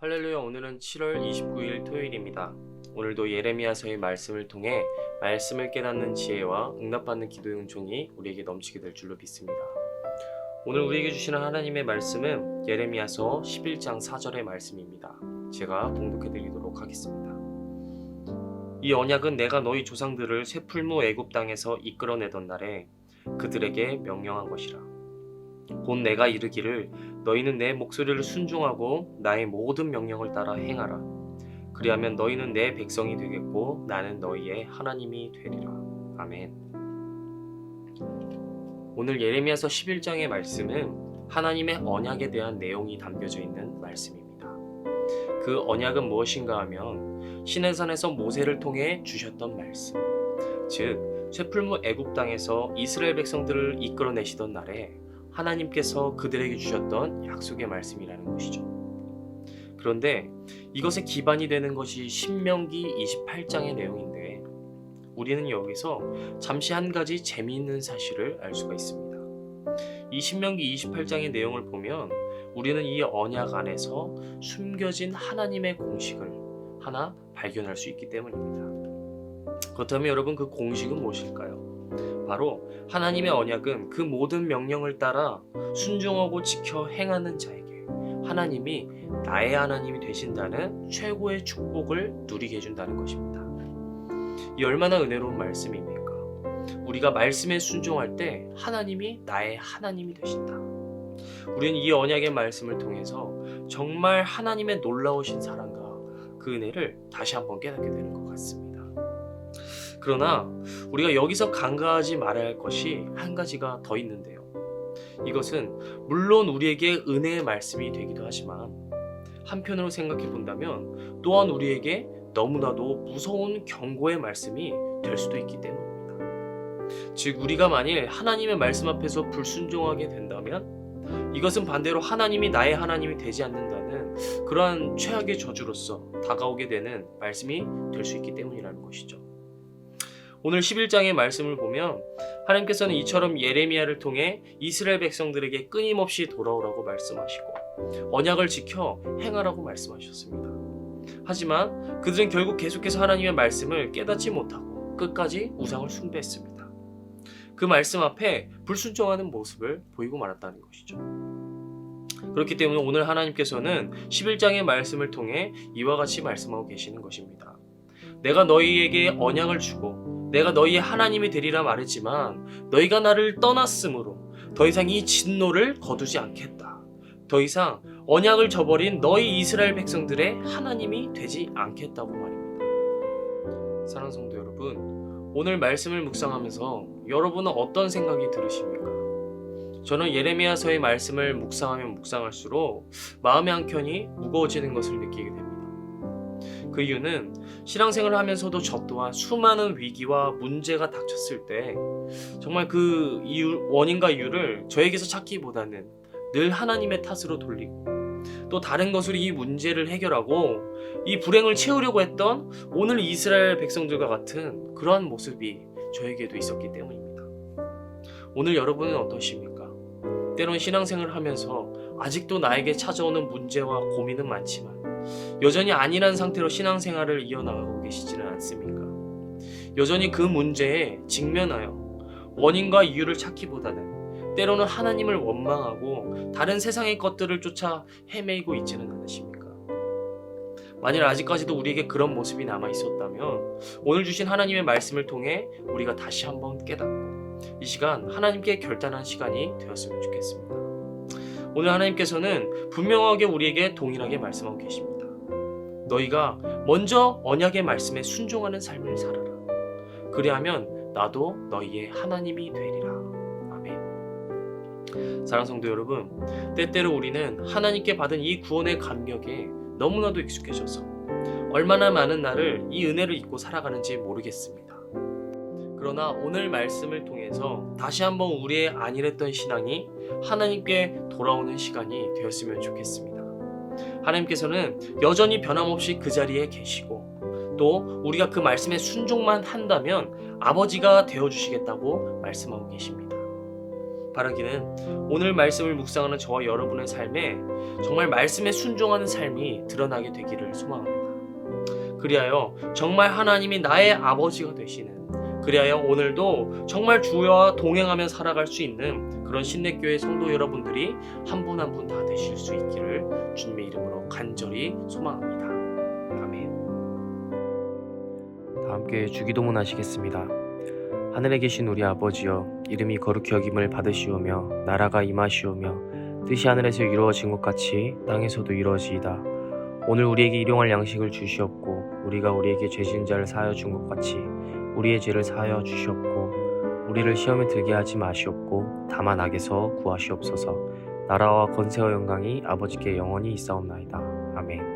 할렐루야. 오늘은 7월 29일 토요일입니다. 오늘도 예레미야서의 말씀을 통해 말씀을 깨닫는 지혜와 응답받는 기도의 은총이 우리에게 넘치게 될 줄로 믿습니다. 오늘 우리에게 주시는 하나님의 말씀은 예레미야서 11장 4절의 말씀입니다. 제가 봉독해 드리도록 하겠습니다. 이 언약은 내가 너희 조상들을 쇠풀무 애굽 땅에서 이끌어내던 날에 그들에게 명령한 것이라. 곧 내가 이르기를 너희는 내 목소리를 순종하고 나의 모든 명령을 따라 행하라. 그리하면 너희는 내 백성이 되겠고 나는 너희의 하나님이 되리라. 아멘. 오늘 예레미야서 11장의 말씀은 하나님의 언약에 대한 내용이 담겨져 있는 말씀입니다. 그 언약은 무엇인가 하면 시내산에서 모세를 통해 주셨던 말씀, 즉 쇠풀무 애굽 땅에서 이스라엘 백성들을 이끌어내시던 날에 하나님께서 그들에게 주셨던 약속의 말씀이라는 것이죠. 그런데 이것에 기반이 되는 것이 신명기 28장의 내용인데 우리는 여기서 잠시 한 가지 재미있는 사실을 알 수가 있습니다. 이 신명기 28장의 내용을 보면 우리는 이 언약 안에서 숨겨진 하나님의 공식을 하나 발견할 수 있기 때문입니다. 그렇다면 여러분, 그 공식은 무엇일까요? 바로 하나님의 언약은 그 모든 명령을 따라 순종하고 지켜 행하는 자에게 하나님이 나의 하나님이 되신다는 최고의 축복을 누리게 해준다는 것입니다. 이 얼마나 은혜로운 말씀입니까? 우리가 말씀에 순종할 때 하나님이 나의 하나님이 되신다. 우리는 이 언약의 말씀을 통해서 정말 하나님의 놀라우신 사랑과 그 은혜를 다시 한번 깨닫게 되는 것 같습니다. 그러나 우리가 여기서 간과하지 말아야 할 것이 한 가지가 더 있는데요. 이것은 물론 우리에게 은혜의 말씀이 되기도 하지만 한편으로 생각해 본다면 또한 우리에게 너무나도 무서운 경고의 말씀이 될 수도 있기 때문입니다. 즉 우리가 만일 하나님의 말씀 앞에서 불순종하게 된다면 이것은 반대로 하나님이 나의 하나님이 되지 않는다는 그러한 최악의 저주로서 다가오게 되는 말씀이 될 수 있기 때문이라는 것이죠. 오늘 11장의 말씀을 보면 하나님께서는 이처럼 예레미야를 통해 이스라엘 백성들에게 끊임없이 돌아오라고 말씀하시고 언약을 지켜 행하라고 말씀하셨습니다. 하지만 그들은 결국 계속해서 하나님의 말씀을 깨닫지 못하고 끝까지 우상을 숭배했습니다. 그 말씀 앞에 불순종하는 모습을 보이고 말았다는 것이죠. 그렇기 때문에 오늘 하나님께서는 11장의 말씀을 통해 이와 같이 말씀하고 계시는 것입니다. 내가 너희에게 언약을 주고 내가 너희의 하나님이 되리라 말했지만 너희가 나를 떠났으므로 더 이상 이 진노를 거두지 않겠다. 더 이상 언약을 저버린 너희 이스라엘 백성들의 하나님이 되지 않겠다고 말입니다. 사랑하는 성도 여러분, 오늘 말씀을 묵상하면서 여러분은 어떤 생각이 들으십니까? 저는 예레미야서의 말씀을 묵상하면 묵상할수록 마음의 한켠이 무거워지는 것을 느끼게 됩니다. 그 이유는 신앙생활을 하면서도 저 또한 수많은 위기와 문제가 닥쳤을 때 정말 그 원인과 이유를 저에게서 찾기보다는 늘 하나님의 탓으로 돌리고 또 다른 것으로 이 문제를 해결하고 이 불행을 채우려고 했던 오늘 이스라엘 백성들과 같은 그러한 모습이 저에게도 있었기 때문입니다. 오늘 여러분은 어떠십니까? 때론 신앙생활을 하면서 아직도 나에게 찾아오는 문제와 고민은 많지만 여전히 안일한 상태로 신앙생활을 이어나가고 계시지는 않습니까? 여전히 그 문제에 직면하여 원인과 이유를 찾기보다는 때로는 하나님을 원망하고 다른 세상의 것들을 쫓아 헤매이고 있지는 않으십니까? 만일 아직까지도 우리에게 그런 모습이 남아 있었다면 오늘 주신 하나님의 말씀을 통해 우리가 다시 한번 깨닫고 이 시간 하나님께 결단한 시간이 되었으면 좋겠습니다. 오늘 하나님께서는 분명하게 우리에게 동일하게 말씀하고 계십니다. 너희가 먼저 언약의 말씀에 순종하는 삶을 살아라. 그리하면 나도 너희의 하나님이 되리라. 아멘. 사랑하는 성도 여러분, 때때로 우리는 하나님께 받은 이 구원의 감격에 너무나도 익숙해져서 얼마나 많은 날을 이 은혜를 잊고 살아가는지 모르겠습니다. 그러나 오늘 말씀을 통해서 다시 한번 우리의 안일했던 신앙이 하나님께 돌아오는 시간이 되었으면 좋겠습니다. 하나님께서는 여전히 변함없이 그 자리에 계시고 또 우리가 그 말씀에 순종만 한다면 아버지가 되어주시겠다고 말씀하고 계십니다. 바라기는 오늘 말씀을 묵상하는 저와 여러분의 삶에 정말 말씀에 순종하는 삶이 드러나게 되기를 소망합니다. 그리하여 정말 하나님이 나의 아버지가 되시는, 그리하여 오늘도 정말 주와 동행하며 살아갈 수 있는 그런 신내교회 성도 여러분들이 한 분 한 분 다 되실 수 있기를 주님의 이름으로 간절히 소망합니다. 아멘. 다 함께 주기도문 하시겠습니다. 하늘에 계신 우리 아버지여, 이름이 거룩히 여김을 받으시오며 나라가 임하시오며 뜻이 하늘에서 이루어진 것 같이 땅에서도 이루어지이다. 오늘 우리에게 일용할 양식을 주시옵고 우리가 우리에게 죄 지은 자를 사하여 준 것 같이 우리의 죄를 사하여 주시옵고 우리를 시험에 들게 하지 마시옵고 다만 악에서 구하시옵소서. 나라와 권세와 영광이 아버지께 영원히 있사옵나이다. 아멘.